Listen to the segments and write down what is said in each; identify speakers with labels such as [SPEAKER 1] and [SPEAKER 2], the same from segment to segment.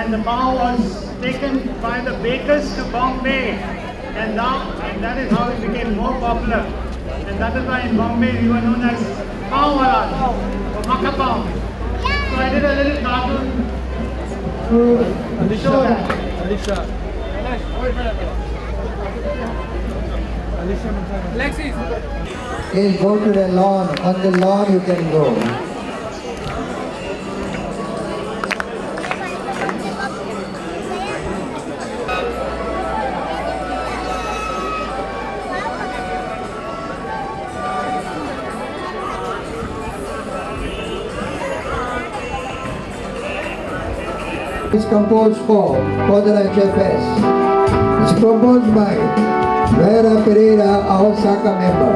[SPEAKER 1] and the power was taken by the bakers to Bombay, and that is how it became more popular. And that is why in Bombay we were known as Pav-walas or Makka Pav. So I did a little cartoon to show that.
[SPEAKER 2] Alexis.
[SPEAKER 3] Please go to the lawn. On the lawn you can go. It's composed for Poderancha Fest. It's composed by Vera Pereira, a Osaka member.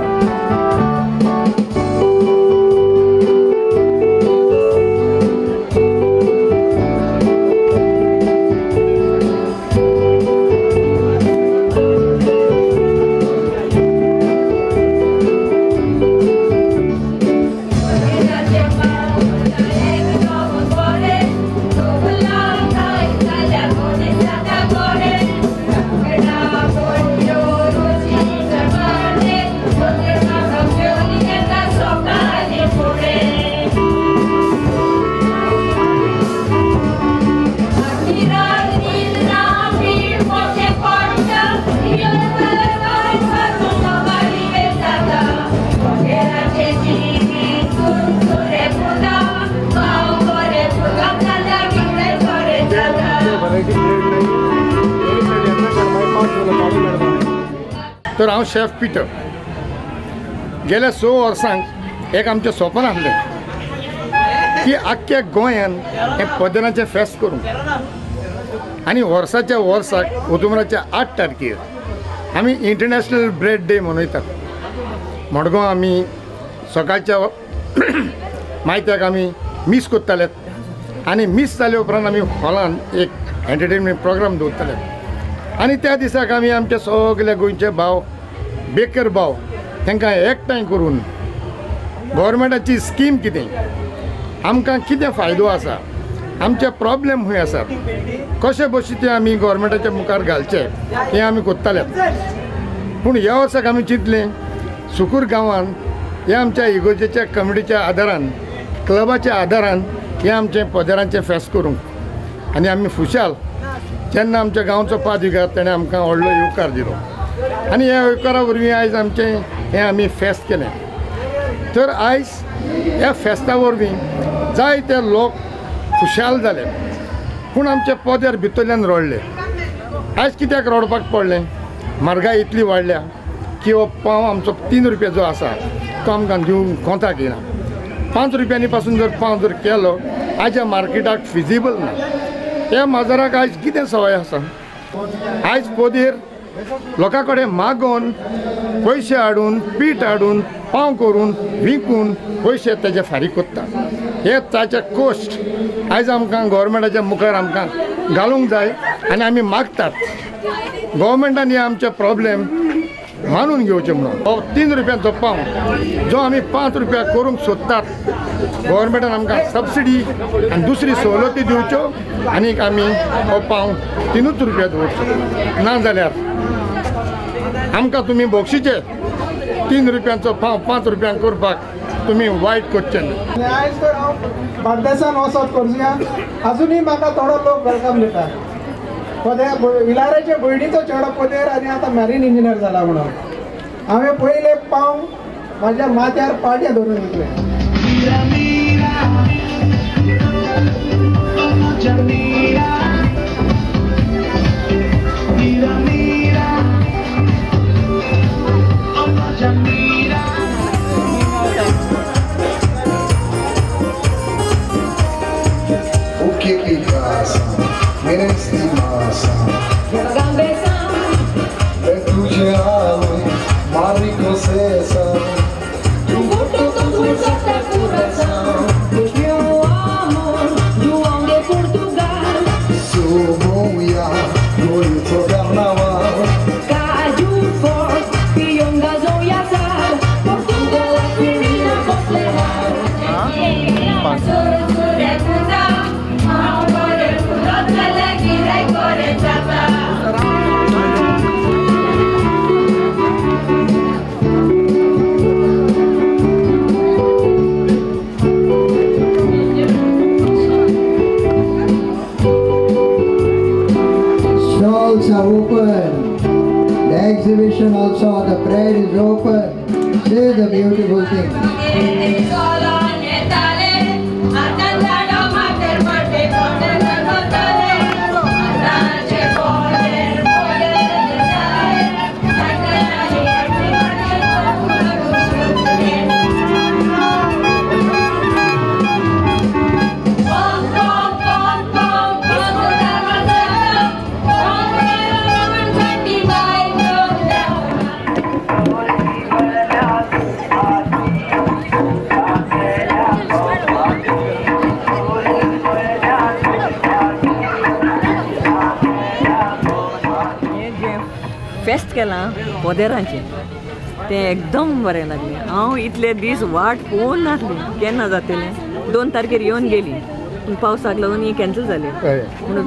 [SPEAKER 4] तर हांव chef पिटर गेल्या 6 वर्सांक एक आमचें स्वप्न आसलें की आख्ख्या गोंयान हें पदराचें फेस्त करूं आनी वर्साच्या वर्साक ऑक्टोबराच्या 8 तारखेर आमी इंटरनॅशनल ब्रेड डे मनयतात. मडगांव आमी सकाळच्या मायत्याक आमी मीस कोत्ताले आनी मीस जाले उपरांत आमी हॉलान एक एंटरटेनमेंट प्रोग्राम दवरताले आनी त्या दिसाक आमी आमचे सगळे गोंयचे भाव बेकर भाव तांकां एकठांय करून गव्हर्मेंटाची स्कीम कितें आमकां कितें फायदो आसा आमचे प्रॉब्लेम खंय आसात कशे भशेन ते आमी गव्हर्मेंटाच्या मुखार घालचे हें आमी कोत्ताले. पूण ह्या वर्साक आमी चिंतलें सुकूर गांवान हे आमच्या इगोजेच्या कमिटीच्या आदारान क्लबाच्या आदारान हें आमचें पदरांचें फेस्त करूंक आनी आमी खुशाल जेन्ना आमच्या गांवचो पादविकार ताणें आमकां व्हडलो येवकार दिलो आनी ह्या येवकारा वरवीं आयज आमचें हें आमी फेस्त केलें. तर आयज ह्या फेस्ता वरवीं जायते लोक खुशाल जाले पूण आमचे पदर भितरल्यान रडले. आयज कित्याक रडपाक पडलें म्हारगाय इतली वाडल्या की हो पाव आमचो 3 रुपया जो आसा तो आमकां दिवंक कोंताक येना. 5 रुपयांनी पासून जर पाव जर केलो आयच्या मार्केटाक फिजिबल ना. ह्या माजराक आयज कितें सवय आसा आयज पदेर लोकां कडेन मागोवन पयशे हाडून पीठ हाडून पाव करून विकून पयशे तेजे फारीक कोत्ता. हे ताचे कोस्ट आयज आमकां गव्हर्मेंटाच्या मुखार आमकां घालूंक जाय आनी आमी मागतात गव्हर्मेंटान हे आमचे प्रॉब्लेम मानून घेवचे म्हणून. हो 3 रुपयांचो पाव जो आमी 5 रुपया करूंक सोदतात गव्हर्मेंटान आमकां सबसिडी आनी दुसरी सवलती दिवच्यो आनीक आमी हो पाव 3 रुपया दवरचो. ना जाल्यार आमकां तुमी बक्षिचे 3 रुपयांचो पाव 5 रुपयांक करपाक तुमी वायट करचें ना.
[SPEAKER 5] आयज तर हांव बार्देसान वचत खोर्जुयां अजुनूय म्हाका थोडो लोक वेलकम दिता. विलाराच्या भयणीचो चेडो पदेर आनी आतां मॅरीन इंजिनियर जाला म्हणून हांवें पयले पाव म्हाज्या माथ्यार पाट्या धरून दितले.
[SPEAKER 6] Caju forte, Pionga Zoya
[SPEAKER 3] conversation also. The prayer is open. Say the beautiful things.
[SPEAKER 6] Fest केलां पोदेरांचें तें एकदम बरें लागलें. हांव इतले दीस वाट पळोवन नासलें केन्ना जातलें. 2 तारखेर येवन गेली पूण पावसाक लागून ही कॅन्सल जाली. म्हणून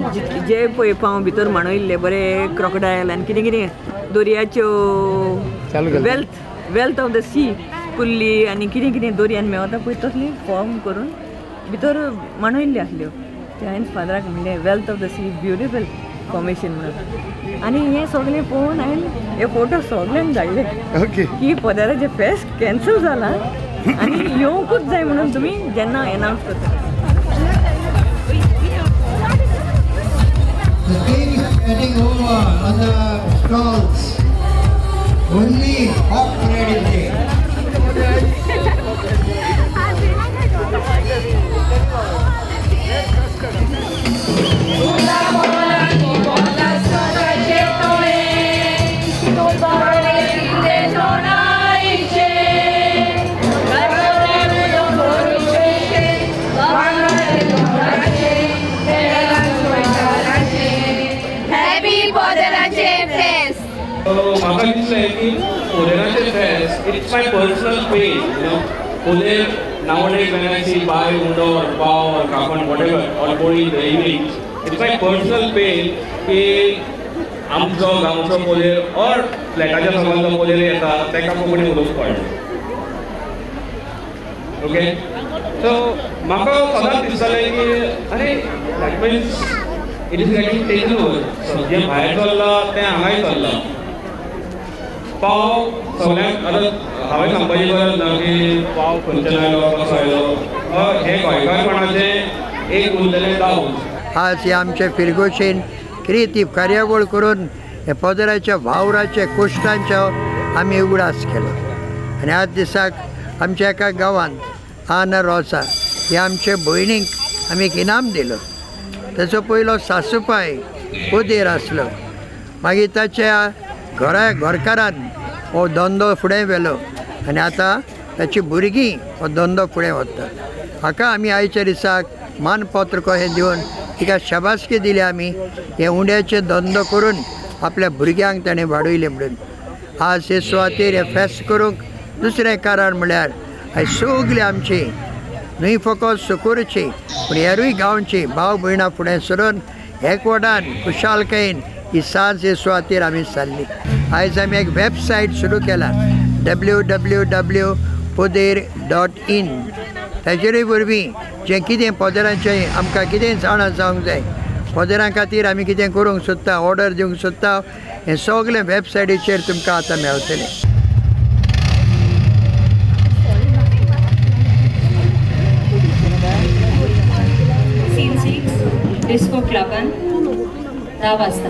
[SPEAKER 6] जे पळय पांव भितर मांडयल्ले बरे क्रोकोडायल आनी कितें कितें दर्याच्यो वेल्थ ऑफ द सी कुल्ली आनी कितें कितें दर्यान मेवता पळय तसली फॉर्म करून भितर मांडयल्ल्यो आसल्यो. ते हांवें फादराक म्हणलें wealth of the sea beautiful formation म्हणून. आनी हें सगळें पळोवन हांवें हे फोटो सगळ्यांक धाडले की पोदेराचें फेस्ट कॅन्सल जालां आनी येवंकूच जाय म्हणून तुमी जेन्ना एनावन्स करता.
[SPEAKER 3] The king is getting over on the stalls. Only hot bread is there.
[SPEAKER 7] म्हाका दिसलें की पोदेराचें fest it's my personal space. पोदेर nowadays when I see buy undo or pav or kapan whatever or bori in the evening, it's my personal space की आमचो गांवचो पोदेर or फ्लॅटाच्या समाजाचो पोदेर येता तेका कोंकणी उलोवंक कळना. ओके सो म्हाका सदांच दिसतालें की अरे that mince it is getting taken over. जें भायर चल्लां तें हांगाय चल्लां. पाव सगळ्यांक आतां हांवें सांगपाची गरज ना की पाव खंयच्यान आयलो कसो आयलो. हें गोंयकारपणाचें एक उरलेलें दावूस.
[SPEAKER 3] आज हे आमचे फिरगोशीन क्रिएटीव कार्यावळ करून हे पोदेराच्या वावराचे कुश्टांचो आमी उगडास केलो. आनी आज दिसाक आमच्या एका गांवांत आना रोसा हे आमचे भयणीक आमी एक इनाम दिलो. ताचो पयलो सासूपाय पोदेर आसलो. मागीर ताच्या घरकारान हो धंदो फुडें व्हेलो आनी आतां ताची भुरगीं हो धंदो फुडें व्हरता. हाका आमी आयच्या दिसाक मानपत्र कशें दिवन तिका शाबासकी दिली. आमी हे उंड्याचे धंदो करून आपल्या भुरग्यांक ताणें वाडयलें म्हणून. आज हे सुवातेर हे फेस्त करूंक दुसरें कारण म्हळ्यार आयज सगळीं आमची न्हय फकत सुकूरची पूण हेरूय गांवची भाव भयणां फुडें सरून एकवटान खुशालकायेन ही सांज हे सुवातेर आमी सारली. आयज आमी एक वेबसायट सुरू केला www.poder.in. ताचेरूय वरवीं जें कितें पोदेरांचें आमकां कितें जाणा जावंक जाय पोदेरां खातीर आमी कितें करूंक सोदता ऑर्डर दिवंक सोदता हें सगळें वेबसायटीचेर तुमकां आतां मेळटलें.
[SPEAKER 8] डिस्को क्लबान 10 वाजता.